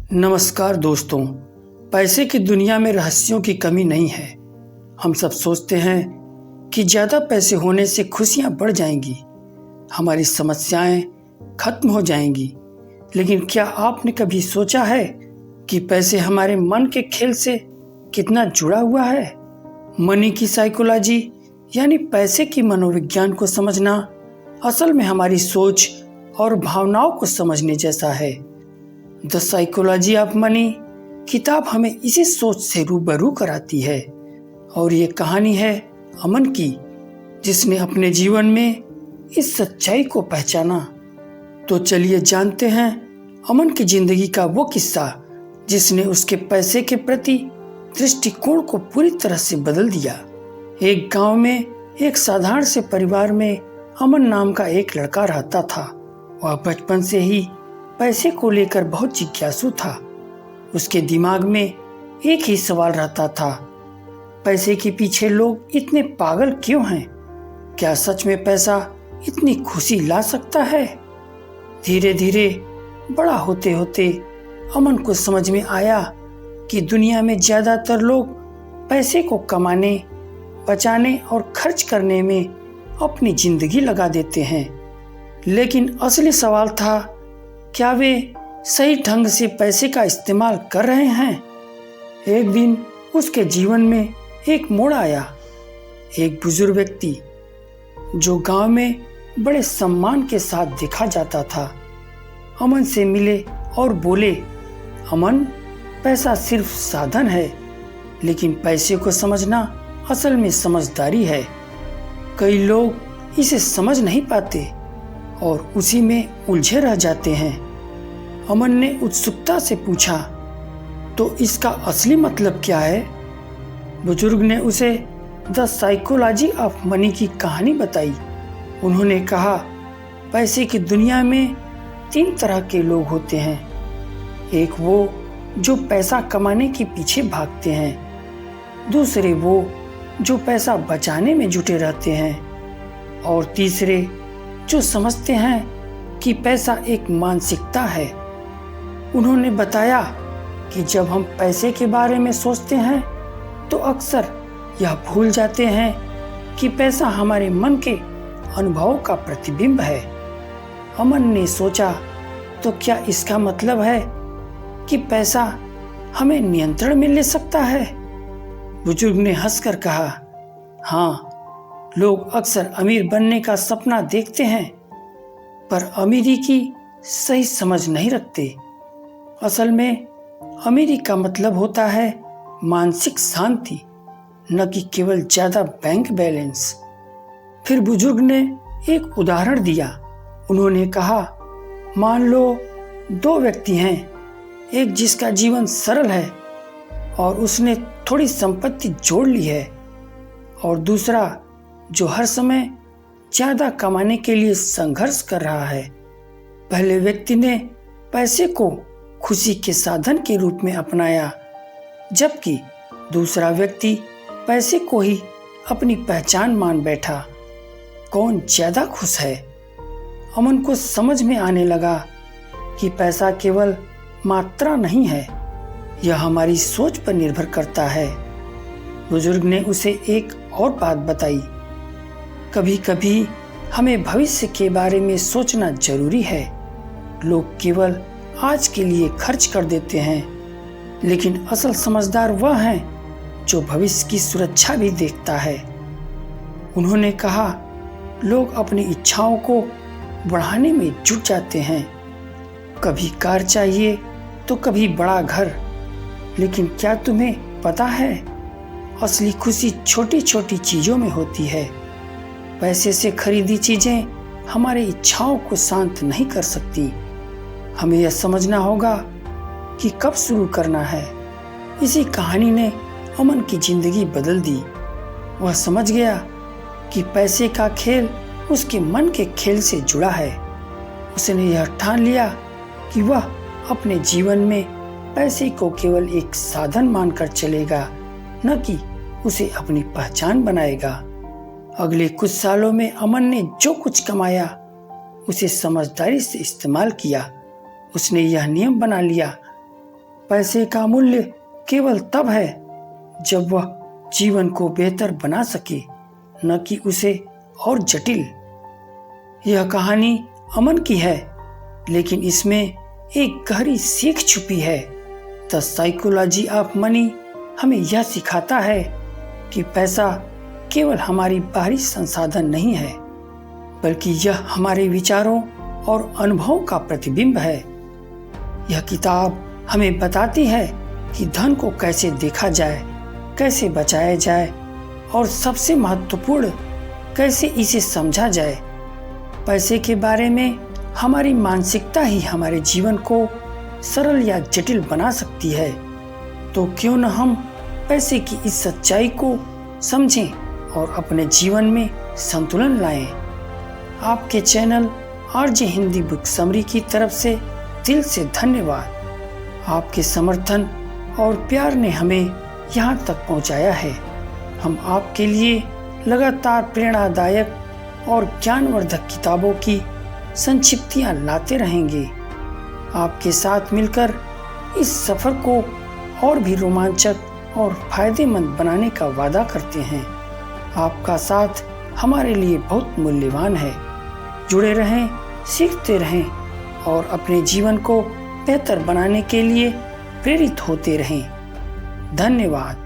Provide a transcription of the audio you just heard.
नमस्कार दोस्तों। पैसे की दुनिया में रहस्यों की कमी नहीं है। हम सब सोचते हैं कि ज़्यादा पैसे होने से खुशियाँ बढ़ जाएंगी, हमारी समस्याएं खत्म हो जाएंगी। लेकिन क्या आपने कभी सोचा है कि पैसे हमारे मन के खेल से कितना जुड़ा हुआ है? मनी की साइकोलॉजी यानी पैसे की मनोविज्ञान को समझना असल में हमारी सोच और भावनाओं को समझने जैसा है। द साइकोलॉजी ऑफ मनी किताब हमें इसी सोच से रूबरू कराती है और ये कहानी है अमन की, जिसने अपने जीवन में इस सच्चाई को पहचाना। तो चलिए जानते हैं अमन की जिंदगी का वो किस्सा जिसने उसके पैसे के प्रति दृष्टिकोण को पूरी तरह से बदल दिया। एक गांव में एक साधारण से परिवार में अमन नाम का एक लड़का रहता था। वह बचपन से ही पैसे को लेकर बहुत जिज्ञासु था। उसके दिमाग में एक ही सवाल रहता था, पैसे के पीछे लोग इतने पागल क्यों हैं? क्या सच में पैसा इतनी खुशी ला सकता है? धीरे धीरे बड़ा होते होते अमन को समझ में आया कि दुनिया में ज्यादातर लोग पैसे को कमाने, बचाने और खर्च करने में अपनी जिंदगी लगा देते हैं। लेकिन असली सवाल था, क्या वे सही ढंग से पैसे का इस्तेमाल कर रहे हैं? एक दिन उसके जीवन में एक मोड़ आया। एक बुजुर्ग व्यक्ति जो गांव में बड़े सम्मान के साथ देखा जाता था, अमन से मिले और बोले, अमन, पैसा सिर्फ साधन है, लेकिन पैसे को समझना असल में समझदारी है। कई लोग इसे समझ नहीं पाते और उसी में उलझे रह जाते हैं। अमन ने उत्सुकता से पूछा, तो इसका असली मतलब क्या है? बुजुर्ग ने उसे द साइकोलॉजी ऑफ मनी की कहानी बताई। उन्होंने कहा, पैसे की दुनिया में 3 तरह के लोग होते हैं। एक वो जो पैसा कमाने के पीछे भागते हैं, दूसरे वो जो पैसा बचाने में जुटे रहते हैं, और तीसरे जो समझते हैं कि पैसा एक मानसिकता है। उन्होंने बताया कि जब हम पैसे के बारे में सोचते हैं तो अक्सर यह भूल जाते हैं कि पैसा हमारे मन के अनुभवों का प्रतिबिंब है। अमन ने सोचा, तो क्या इसका मतलब है कि पैसा हमें नियंत्रण में ले सकता है? बुजुर्ग ने हंसकर कहा, हाँ, लोग अक्सर अमीर बनने का सपना देखते हैं पर अमीरी की सही समझ नहीं रखते। असल में अमीरी का मतलब होता है मानसिक शांति, न कि केवल ज्यादा बैंक बैलेंस। फिर बुजुर्ग ने एक उदाहरण दिया। उन्होंने कहा, मान लो 2 व्यक्ति हैं, एक जिसका जीवन सरल है और उसने थोड़ी संपत्ति जोड़ ली है, और दूसरा जो हर समय ज्यादा कमाने के लिए संघर्ष कर रहा है। पहले व्यक्ति ने पैसे को खुशी के साधन के रूप में अपनाया, जबकि दूसरा व्यक्ति पैसे को ही अपनी पहचान मान बैठा। कौन ज्यादा खुश है? अमन को समझ में आने लगा कि पैसा केवल मात्रा नहीं है, यह हमारी सोच पर निर्भर करता है। बुजुर्ग ने उसे एक और बात बताई, कभी कभी हमें भविष्य के बारे में सोचना जरूरी है। लोग केवल आज के लिए खर्च कर देते हैं, लेकिन असल समझदार वह है जो भविष्य की सुरक्षा भी देखता है। उन्होंने कहा, लोग अपनी इच्छाओं को बढ़ाने में जुट जाते हैं। कभी कार चाहिए तो कभी बड़ा घर, लेकिन क्या तुम्हें पता है, असली खुशी छोटी छोटी चीजों में होती है। पैसे से खरीदी चीजें हमारी इच्छाओं को शांत नहीं कर सकती। हमें यह समझना होगा कि कब शुरू करना है। इसी कहानी ने अमन की जिंदगी बदल दी। वह समझ गया कि पैसे का खेल उसके मन के खेल से जुड़ा है। उसने यह ठान लिया कि वह अपने जीवन में पैसे को केवल एक साधन मानकर चलेगा, न कि उसे अपनी पहचान बनाएगा। अगले कुछ सालों में अमन ने जो कुछ कमाया उसे समझदारी से इस्तेमाल किया। उसने यह नियम बना लिया पैसे का मूल्य केवल तब है जब वह जीवन को बेहतर बना सके, न कि उसे और जटिल। यह कहानी अमन की है, लेकिन इसमें एक गहरी सीख छुपी है। द साइकोलॉजी ऑफ मनी हमें यह सिखाता है कि पैसा केवल हमारी बाहरी संसाधन नहीं है, बल्कि यह हमारे विचारों और अनुभवों का प्रतिबिंब है। यह किताब हमें बताती है कि धन को कैसे देखा जाए, कैसे बचाया जाए और सबसे महत्वपूर्ण कैसे इसे समझा जाए। पैसे के बारे में हमारी मानसिकता ही हमारे जीवन को सरल या जटिल बना सकती है। तो क्यों न हम पैसे की इस सच्चाई को समझें और अपने जीवन में संतुलन लाएं। आपके channel RJ Hindi book summary की तरफ से दिल से धन्यवाद। आपके समर्थन और प्यार ने हमें यहाँ तक पहुँचाया है। हम आपके लिए लगातार प्रेरणादायक और ज्ञानवर्धक किताबों की संक्षिप्तियाँ लाते रहेंगे। आपके साथ मिलकर इस सफ़र को और भी रोमांचक और फायदेमंद बनाने का वादा करते हैं। आपका साथ हमारे लिए बहुत मूल्यवान है। जुड़े रहें, सीखते रहें और अपने जीवन को बेहतर बनाने के लिए प्रेरित होते रहें। धन्यवाद।